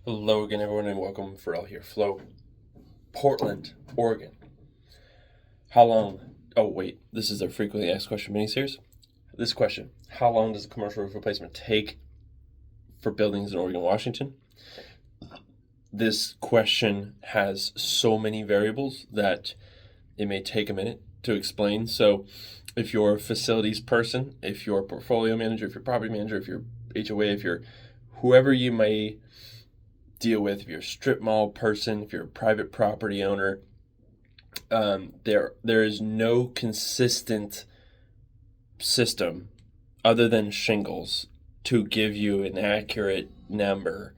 Hello again, everyone, and welcome for all here. Portland, Oregon. How long? Oh, wait, this is a frequently asked question mini-series. This question: how long does a commercial roof replacement take for buildings in Oregon, Washington? This question has so many variables that it may take a minute to explain. So, if you're a facilities person, if you're a portfolio manager, if you're a property manager, if you're HOA, if you're whoever you may deal with, if you're a strip mall person, if you're a private property owner, there is no consistent system other than shingles to give you an accurate number.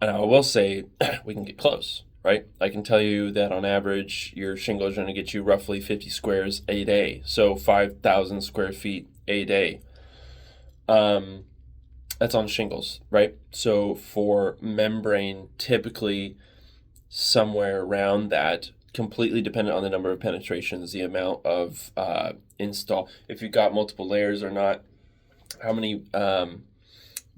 And I will say we can get close, right? I can tell you that on average, your shingle is going to get you roughly 50 squares a day, so 5,000 square feet a day. That's on shingles, right? So for membrane, typically somewhere around that, completely dependent on the number of penetrations, the amount of install, if you've got multiple layers or not, how many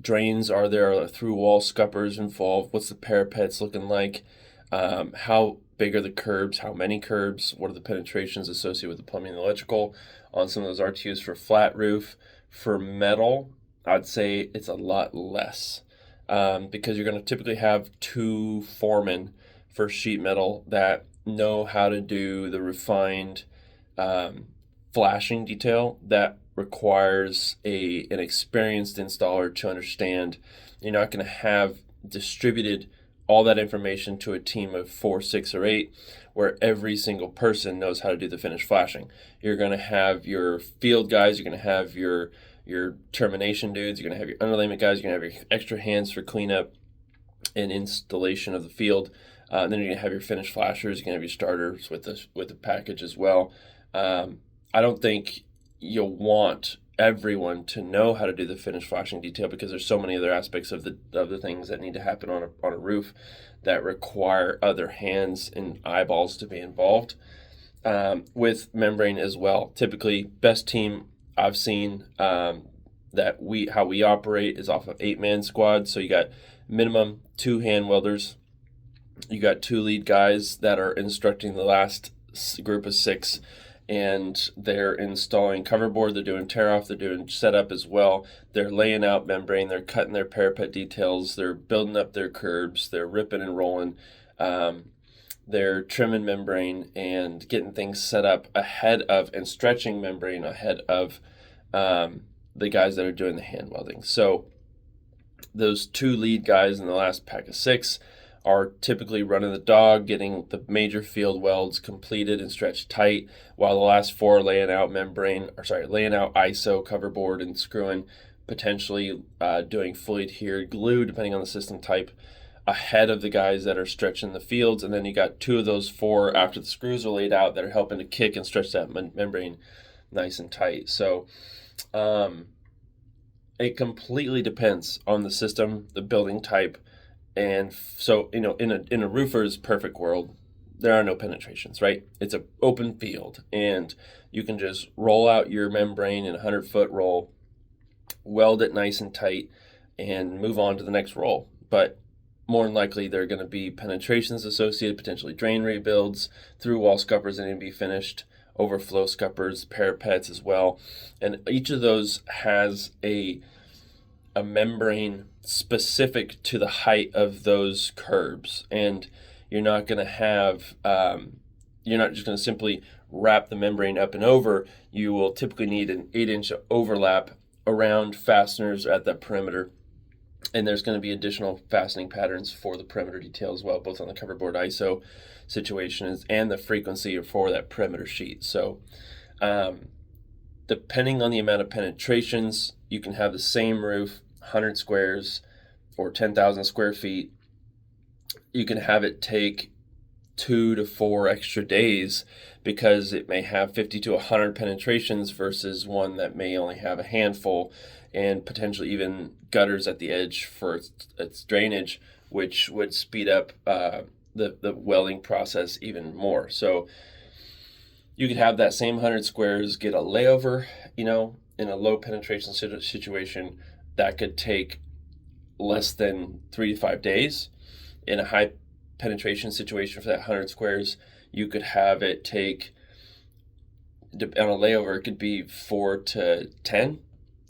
drains are there, through wall scuppers involved, what's the parapets looking like, how big are the curbs, how many curbs, what are the penetrations associated with the plumbing and electrical on some of those RTUs for flat roof. For metal, I'd say it's a lot less because you're going to typically have two foremen for sheet metal that know how to do the refined flashing detail that requires an experienced installer to understand. You're not going to have distributed all that information to a team of 4, 6, or 8 where every single person knows how to do the finished flashing. You're going to have your field guys, you're going to have your termination dudes, you're going to have your underlayment guys, you're going to have your extra hands for cleanup and installation of the field. Then you're going to have your finished flashers, you're going to have your starters with the package as well. I don't think you'll want everyone to know how to do the finished flashing detail because there's so many other aspects of the things that need to happen on a roof that require other hands and eyeballs to be involved. With membrane as well. Typically, best team I've seen how we operate is off of 8-man squad. So you got minimum 2 hand welders. You got 2 lead guys that are instructing the last group of 6, and they're installing coverboard, they're doing tear off, they're doing setup as well. They're laying out membrane, they're cutting their parapet details, they're building up their curbs, they're ripping and rolling. They're trimming membrane and getting things set up ahead of and stretching membrane ahead of the guys that are doing the hand welding. So those 2 lead guys in the last pack of 6 are typically running the dog, getting the major field welds completed and stretched tight, while the last 4 are laying out laying out ISO coverboard and screwing, potentially doing fully adhered glue, depending on the system type, ahead of the guys that are stretching the fields. And then you got 2 of those 4 after the screws are laid out that are helping to kick and stretch that membrane nice and tight. So it completely depends on the system, the building type. And so, in a roofer's perfect world, there are no penetrations, right? It's an open field, and you can just roll out your membrane in a 100-foot roll, weld it nice and tight, and move on to the next roll. But more than likely, there are going to be penetrations associated, potentially drain rebuilds, through wall scuppers that need to be finished, overflow scuppers, parapets as well. And each of those has a membrane specific to the height of those curbs, and you're not going to have you're not just going to simply wrap the membrane up and over. You will typically need an 8-inch overlap around fasteners at the perimeter, and there's going to be additional fastening patterns for the perimeter detail as well, both on the coverboard ISO situations and the frequency for that perimeter sheet. So depending on the amount of penetrations, you can have the same roof, 100 squares or 10,000 square feet. You can have it take 2 to 4 extra days because it may have 50 to 100 penetrations versus one that may only have a handful, and potentially even gutters at the edge for its drainage, which would speed up the welding process even more. So you could have that same 100 squares get a layover, in a low penetration situation that could take less than 3 to 5 days. in a high penetration situation for that 100 squares, you could have it take, on a layover, it could be 4 to 10.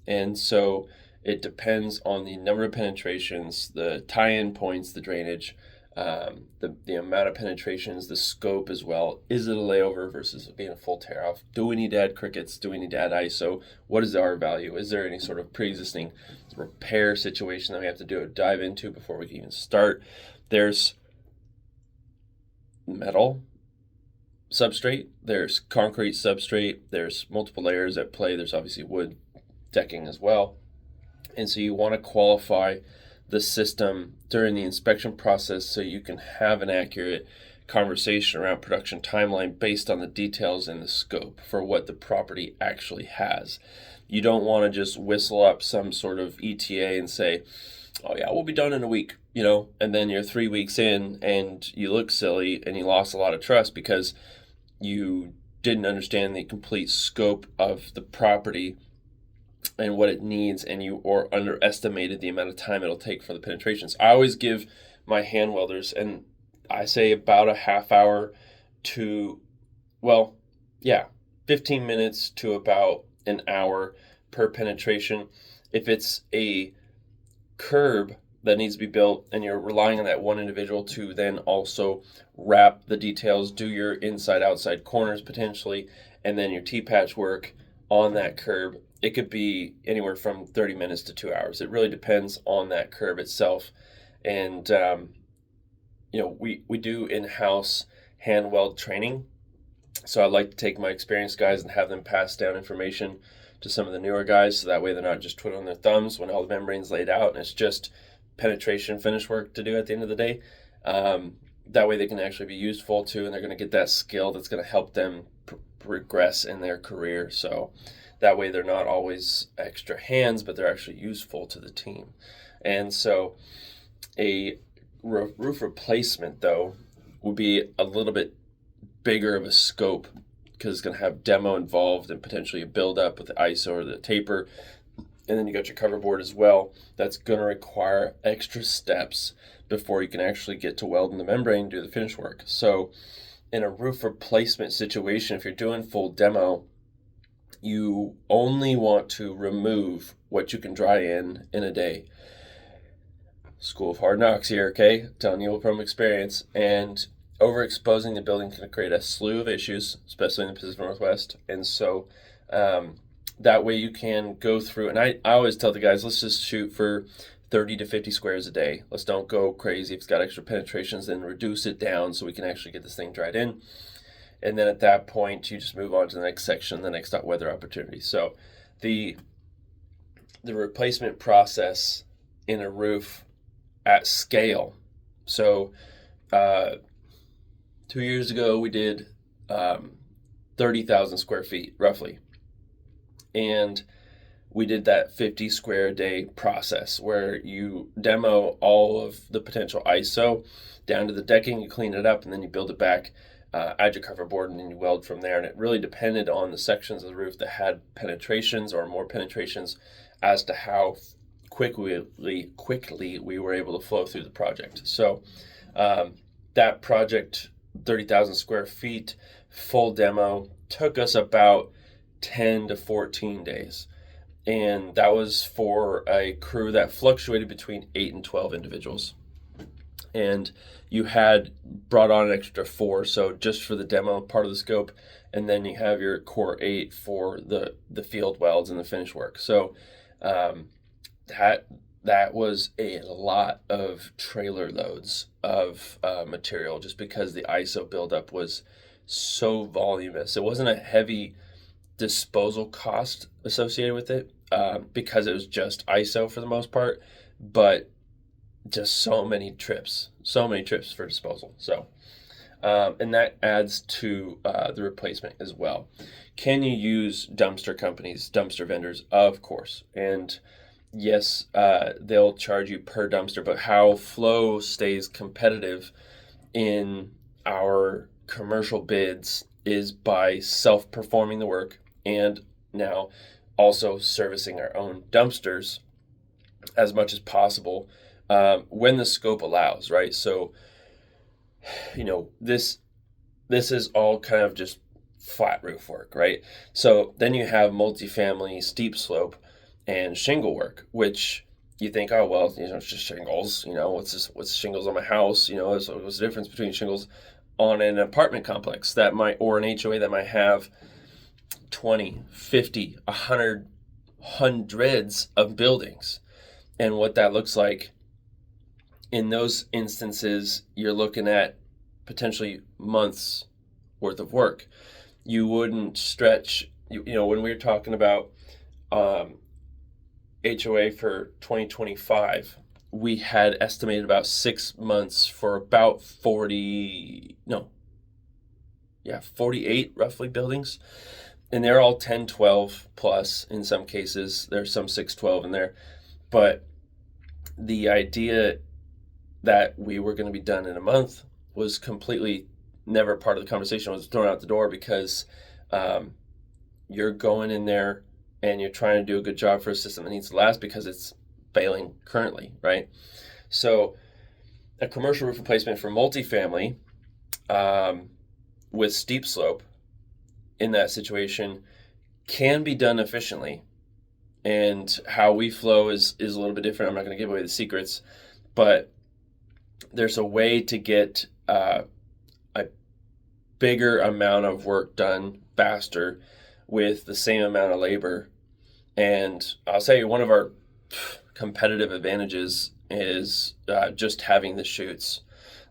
And so it depends on the number of penetrations, the tie-in points, the drainage, the amount of penetrations, the scope as well. Is it a layover versus being a full tear off? Do we need to add crickets? Do we need to add ISO? What is our value? Is there any sort of pre-existing repair situation that we have to dive into before we can even start? There's metal substrate, there's concrete substrate, there's multiple layers at play, there's obviously wood decking as well. And so you want to qualify the system during the inspection process so you can have an accurate conversation around production timeline based on the details and the scope for what the property actually has. You don't want to just whistle up some sort of ETA and say, oh yeah, we'll be done in a week, and then you're 3 weeks in and you look silly and you lost a lot of trust because you didn't understand the complete scope of the property and what it needs, and you or underestimated the amount of time it'll take for the penetrations. I always give my hand welders, and I say about a half hour to, 15 minutes to about an hour per penetration. If it's a curb that needs to be built and you're relying on that one individual to then also wrap the details, do your inside outside corners potentially, and then your T-patch work on that curb, it could be anywhere from 30 minutes to 2 hours. It really depends on that curb itself. And we do in-house hand weld training, so I like to take my experienced guys and have them pass down information to some of the newer guys, so that way they're not just twiddling their thumbs when all the membrane's laid out and it's just penetration finish work to do at the end of the day. That way they can actually be useful too, and they're going to get that skill that's going to help them progress in their career. So that way they're not always extra hands, but they're actually useful to the team. And so a roof replacement, though, would be a little bit bigger of a scope because it's going to have demo involved and potentially a build-up with the ISO or the taper. And then you got your cover board as well. That's going to require extra steps before you can actually get to welding the membrane and do the finish work. So in a roof replacement situation, if you're doing full demo, you only want to remove what you can dry in a day. School of Hard Knocks here, okay? Telling you from experience. And overexposing the building can create a slew of issues, especially in the Pacific Northwest. And so that way you can go through, and I always tell the guys, let's just shoot for 30 to 50 squares a day. Let's don't go crazy. If it's got extra penetrations, then reduce it down so we can actually get this thing dried in. And then at that point, you just move on to the next section, the next weather opportunity. So the replacement process in a roof at scale. So 2 years ago, we did 30,000 square feet, roughly. And we did that 50 square a day process where you demo all of the potential ISO down to the decking, you clean it up, and then you build it back, add your cover board, and then you weld from there. And it really depended on the sections of the roof that had penetrations or more penetrations as to how quickly we were able to flow through the project. So that project, 30,000 square feet, full demo, took us about 10 to 14 days. And that was for a crew that fluctuated between 8 and 12 individuals. And you had brought on an extra 4, so just for the demo part of the scope, and then you have your core 8 for the field welds and the finish work. So that was a lot of trailer loads of material just because the ISO buildup was so voluminous. It wasn't a heavy disposal cost associated with it because it was just ISO for the most part, but just so many trips for disposal. So and that adds to the replacement as well. Can you use dumpster companies, dumpster vendors? Of course. And yes, they'll charge you per dumpster, but how Flow stays competitive in our commercial bids is by self-performing the work and now also servicing our own dumpsters as much as possible when the scope allows, right? So, this is all kind of just flat roof work, right? So then you have multifamily, steep slope, and shingle work, which you think, oh well, it's just shingles. What's shingles on my house? What's the difference between shingles on an apartment complex or an HOA that might have 20, 50, 100, hundreds of buildings, and what that looks like. In those instances, you're looking at potentially months worth of work. You wouldn't stretch, when we were talking about HOA for 2025, we had estimated about 6 months for about 48 roughly buildings. And they're all 10, 12 plus in some cases. There's some 6, 12 in there. But the idea that we were going to be done in a month was completely never part of the conversation. It was thrown out the door because you're going in there and you're trying to do a good job for a system that needs to last because it's failing currently, right? So a commercial roof replacement for multifamily with steep slope in that situation can be done efficiently. And how we flow is a little bit different. I'm not going to give away the secrets, but there's a way to get a bigger amount of work done faster with the same amount of labor. And I'll say one of our competitive advantages is just having the chutes.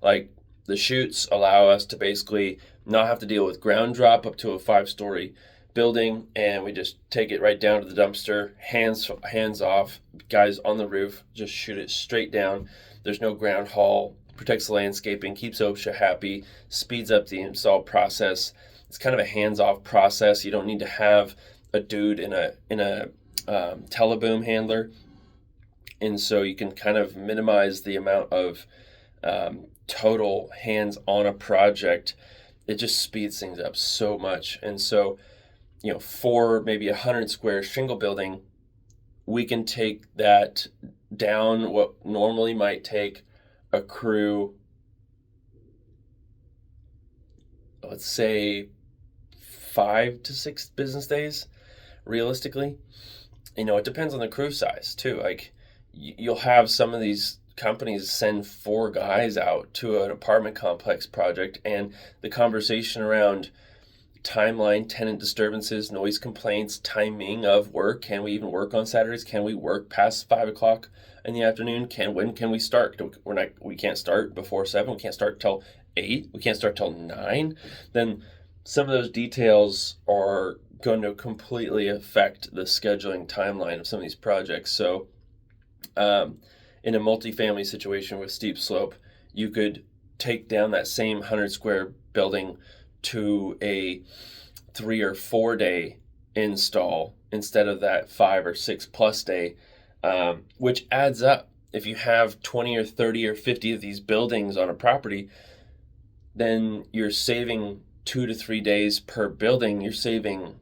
Like, the chutes allow us to basically not have to deal with ground drop up to a 5-story building, and we just take it right down to the dumpster, hands off, guys on the roof, just shoot it straight down. There's no ground haul, protects the landscaping, keeps OSHA happy, speeds up the install process. It's kind of a hands-off process. You don't need to have a dude in a teleboom handler, and so you can kind of minimize the amount of total hands on a project. It just speeds things up so much. And so, for maybe 100 square shingle building, we can take that down what normally might take a crew, let's say 5 to 6 business days, realistically. It depends on the crew size too. Like, you'll have some of these companies send 4 guys out to an apartment complex project, and the conversation around timeline, tenant disturbances, noise complaints, timing of work. Can we even work on Saturdays? Can we work past 5 o'clock in the afternoon? When can we start? We can't start before 7. We can't start till 8. We can't start till 9. Then some of those details are going to completely affect the scheduling timeline of some of these projects. So in a multifamily situation with steep slope, you could take down that same 100 square building to a 3 or 4 day install instead of that 5 or 6 plus day, which adds up. If you have 20 or 30 or 50 of these buildings on a property, then you're saving 2 to 3 days per building. You're saving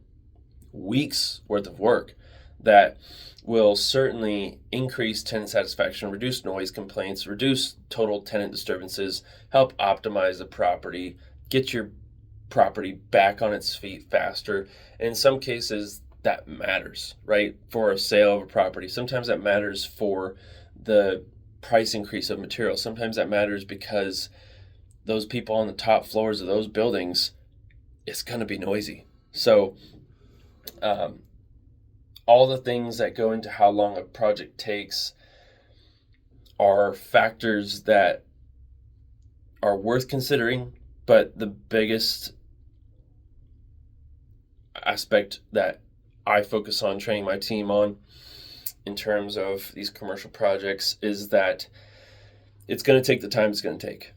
weeks worth of work that will certainly increase tenant satisfaction, reduce noise complaints, reduce total tenant disturbances, help optimize the property, get your property back on its feet faster. And in some cases, that matters, right? For a sale of a property. Sometimes that matters for the price increase of material. Sometimes that matters because those people on the top floors of those buildings, it's going to be noisy. So all the things that go into how long a project takes are factors that are worth considering, but the biggest aspect that I focus on training my team on in terms of these commercial projects is that it's going to take the time it's going to take,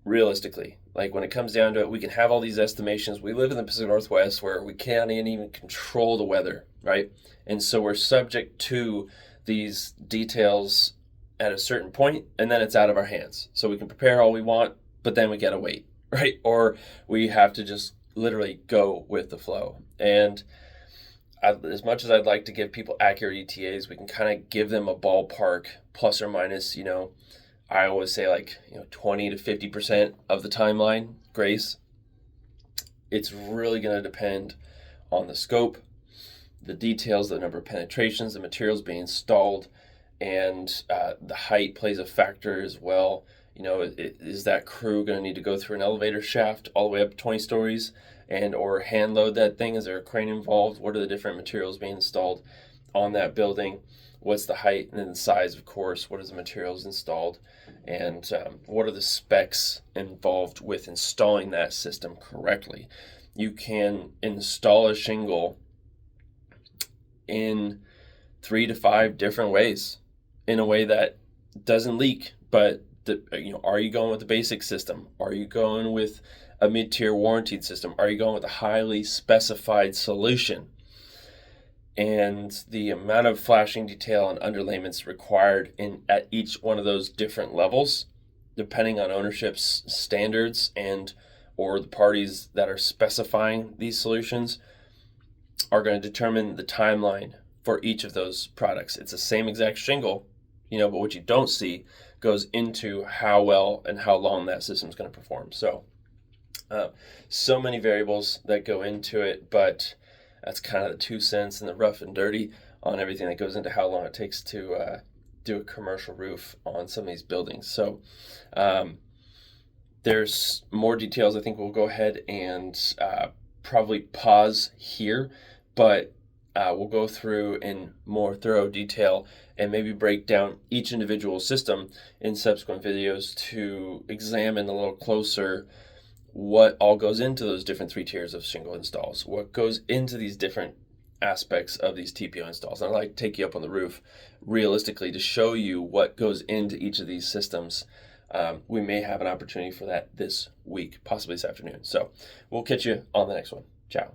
realistically. Like, when it comes down to it, we can have all these estimations. We live in the Pacific Northwest where we can't even control the weather, right? And so we're subject to these details at a certain point, and then it's out of our hands. So we can prepare all we want, but then we gotta wait, right? Or we have to just literally go with the flow. And as much as I'd like to give people accurate ETAs, we can kind of give them a ballpark plus or minus, I always say 20 to 50% of the timeline grace. It's really going to depend on the scope, the details, the number of penetrations, the materials being installed, and the height plays a factor as well. Is that crew going to need to go through an elevator shaft all the way up 20 stories and or hand load that thing? Is there a crane involved? What are the different materials being installed on that building? What's the height and then the size, of course? What are the materials installed? And what are the specs involved with installing that system correctly? You can install a shingle in 3 to 5 different ways in a way that doesn't leak, but are you going with the basic system? Are you going with a mid-tier warranted system? Are you going with a highly specified solution? And the amount of flashing detail and underlayments required at each one of those different levels, depending on ownership's standards and or the parties that are specifying these solutions, are going to determine the timeline for each of those products. It's the same exact shingle, but what you don't see goes into how well and how long that system is going to perform. So many variables that go into it, but that's kind of the 2 cents and the rough and dirty on everything that goes into how long it takes to do a commercial roof on some of these buildings. So there's more details. I think we'll go ahead and probably pause here, but we'll go in more thorough detail and maybe break down each individual system in subsequent videos to examine a little closer what all goes into those different 3 tiers of shingle installs, what goes into these different aspects of these TPO installs. And I'd like to take you up on the roof realistically to show you what goes into each of these systems. We may have an opportunity for that this week, possibly this afternoon. So we'll catch you on the next one. Ciao.